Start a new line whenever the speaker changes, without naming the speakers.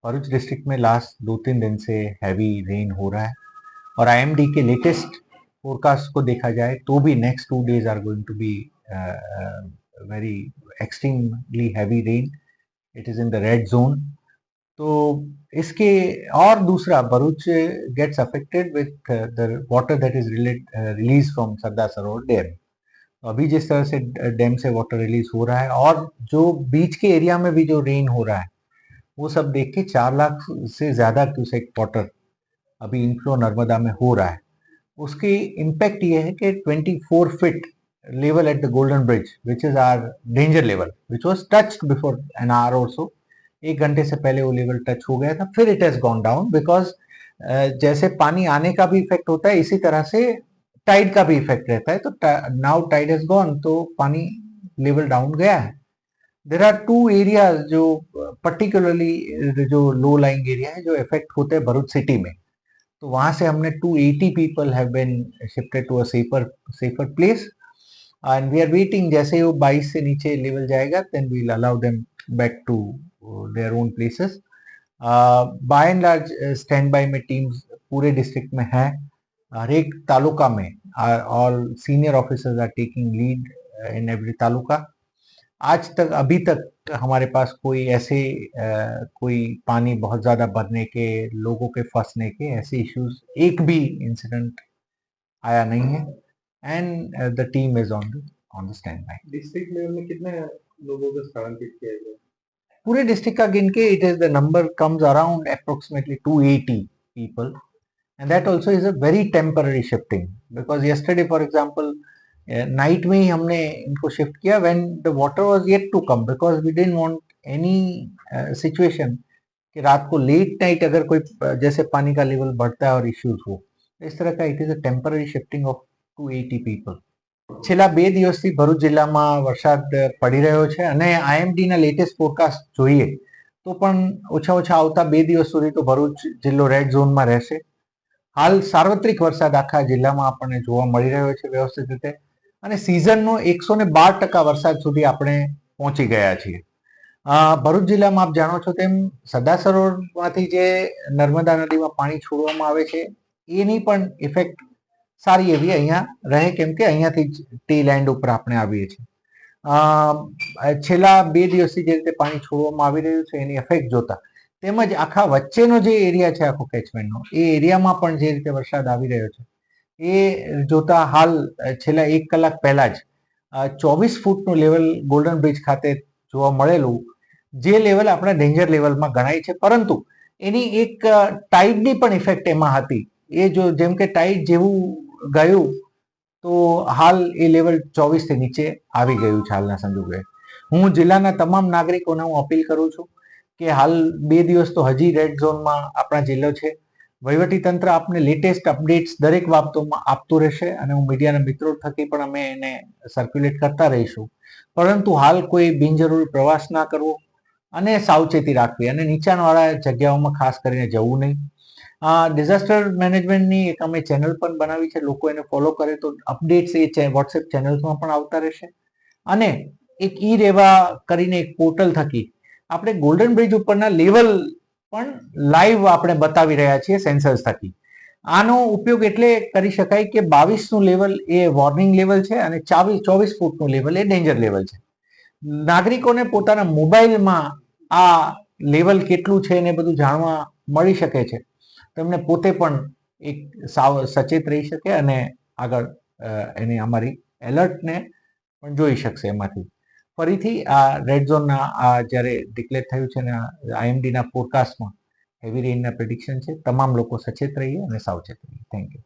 Bharuch district में last 2-3 दिन से हैवी रेन हो रहा है और आईएमडी के लेटेस्ट फोरकास्ट को देखा जाए तो भी next 2 days are going to be very extremely heavy rain. It is in the red zone. तो इसके और दूसरा Bharuch gets affected with the water that is release from Sardar Sarovar dam. तो अभी जिस तरह से डैम से वाटर रिलीज हो रहा है और जो बीच के एरिया में भी जो रेन हो रहा है वो सब देख के 4 लाख से ज्यादा क्यूसेक वाटर अभी इनफ्लो नर्मदा में हो रहा है. उसकी इम्पैक्ट ये है कि 24 feet level at the Golden Bridge which is our danger level which was touched before an hour or so. 1 घंटे से पहले वो लेवल टच हो गया था, फिर it has gone down because जैसे पानी आने का भी इफेक्ट होता है इसी तरह से टाइड का भी इफेक्ट रहता है. तो नाउ टाइड हैज गॉन तो पानी लेवल डाउन गया है. देर आर 2 एरियाज जो पर्टिकुलरली जो लो लाइंग एरिया है जो इफेक्ट होते हैं भरूच सिटी में. तो वहां से हमने 280 people have been shifted to a safer place and we are waiting. जैसे वो 22 से नीचे लेवल जाएगा then we will allow them back to their own places. By and large stand by में टीम्स पूरे डिस्ट्रिक्ट में है. हर एक तालुका में all senior officers are taking lead in every taluka. आज तक अभी तक हमारे पास कोई ऐसे कोई पानी बहुत ज्यादा भरने के, लोगों के फंसने के ऐसे इश्यूज एक भी इंसिडेंट आया नहीं है. And the team is on the stand by.
District level में कितने लोगों को स्थानांतरित किया गया?
पूरे डिस्ट्रिक्ट का गिन के it is the number comes around approximately 280 people and that also is a very temporary shifting because yesterday for example night में ही हमने इनको शिफ्ट किया when the water was yet to come because we didn't want any situation कि रात को late night अगर कोई जैसे पानी का लेवल बढ़ता है और इश्यूज हो. इस तरह का it is a temporary shifting of 280 people. છેલ્લા 2 દિવસથી ભરૂચ જિલ્લામાં વરસાદ પડી રહ્યો છે અને આઈએમડી ના લેટેસ્ટ ફોરકાસ્ટ જોઈએ તો પણ ઓછા આવતા 2 દિવસ સુધી તો ભરૂચ જિલ્લો રેડ ઝોનમાં રહેશે. હાલ સાર્વત્રિક વરસાદ આખા જિલ્લામાં આપણને જોવા મળી રહ્યો છે વ્યવસ્થિત રીતે અને સિઝનનો 112% વરસાદ સુધી આપણે પહોંચી ગયા છીએ. ભરૂચ જિલ્લામાં આપ જાણો છો તેમ સરદાર સરોવરમાંથી જે નર્મદા નદીમાં પાણી છોડવામાં આવે છે એની પણ ઇફેક્ટ સારી એવી અહીંયા રહે કેમ કે અહીંયાથી ટી લેન્ડ ઉપર આપણે આવીએ છીએ. છેલ્લા 2 દિવસથી જે રીતે પાણી છોડવામાં આવી રહ્યું છે એની ઇફેક્ટ જોતા તેમજ આખા વચ્ચેનો જે એરિયા છે આખો કેચમેન્ટનો એ એરિયામાં પણ જે રીતે વરસાદ આવી રહ્યો છે એ જોતા હાલ છેલ્લા 1 કલાક પહેલા જ 24 ફૂટનું લેવલ ગોલ્ડન બ્રિજ ખાતે જોવા મળેલું જે લેવલ આપણા ડેન્જર લેવલમાં ગણાય છે. પરંતુ એની એક ટાઇડની પણ ઇફેક્ટ એમાં હતી. એ જો જેમ કે ટાઇડ જેવું ગયું તો હાલ એ લેવલ 24 થી નીચે આવી ગયું છે હાલના સંજોગે. હું જિલ્લાના તમામ નાગરિકોને હું અપીલ કરું છું કે હાલ 2 દિવસ તો હજી રેડ ઝોનમાં આપણા જિલ્લો છે. વહીવટી તંત્ર આપને લેટેસ્ટ અપડેટ્સ દરેક બાબતોમાં આપતું રહેશે અને હું મીડિયાના મિત્રો થકી પણ અમે એને સર્ક્યુલેટ કરતા રહીશું. પરંતુ હાલ કોઈ બિનજરૂરી પ્રવાસ ના કરવો અને સાવચેતી રાખવી અને નીચાણવાળા જગ્યાઓમાં ખાસ કરીને જવું નહીં. ડિઝાસ્ટર મેનેજમેન્ટની એક અમે ચેનલ પણ બનાવી છે. લોકો એને ફોલો કરે તો અપડેટ્સ એ વોટ્સએપ ચેનલ્સમાં પણ આવતા રહેશે. અને એક ઈ રેવા કરીને એક પોર્ટલ થકી આપણે ગોલ્ડન બ્રિજ ઉપરના લેવલ પણ લાઈવ આપણે બતાવી રહ્યા છીએ સેન્સર્સ થકી. આનો ઉપયોગ એટલે કરી શકાય કે 22નું લેવલ એ વોર્નિંગ લેવલ છે અને 24 ફૂટનું લેવલ એ ડેન્જર લેવલ છે. નાગરિકોને પોતાના મોબાઈલમાં આ લેવલ કેટલું છે ને બધું જાણવા મળી શકે છે. તેમને પોતે પણ એક સચેત રહી શકે અને આગળ એની અમારી એલર્ટને પણ જોઈ શકશે એમાંથી. ફરીથી આ રેડ ઝોનના આ જ્યારે ડિક્લેર થયું છે ને આઈએમડીના ફોરકાસ્ટમાં હેવી રેઇનના પ્રેડિક્શન છે. તમામ લોકો સચેત રહીએ અને સાવચેત રહીએ. Thank you.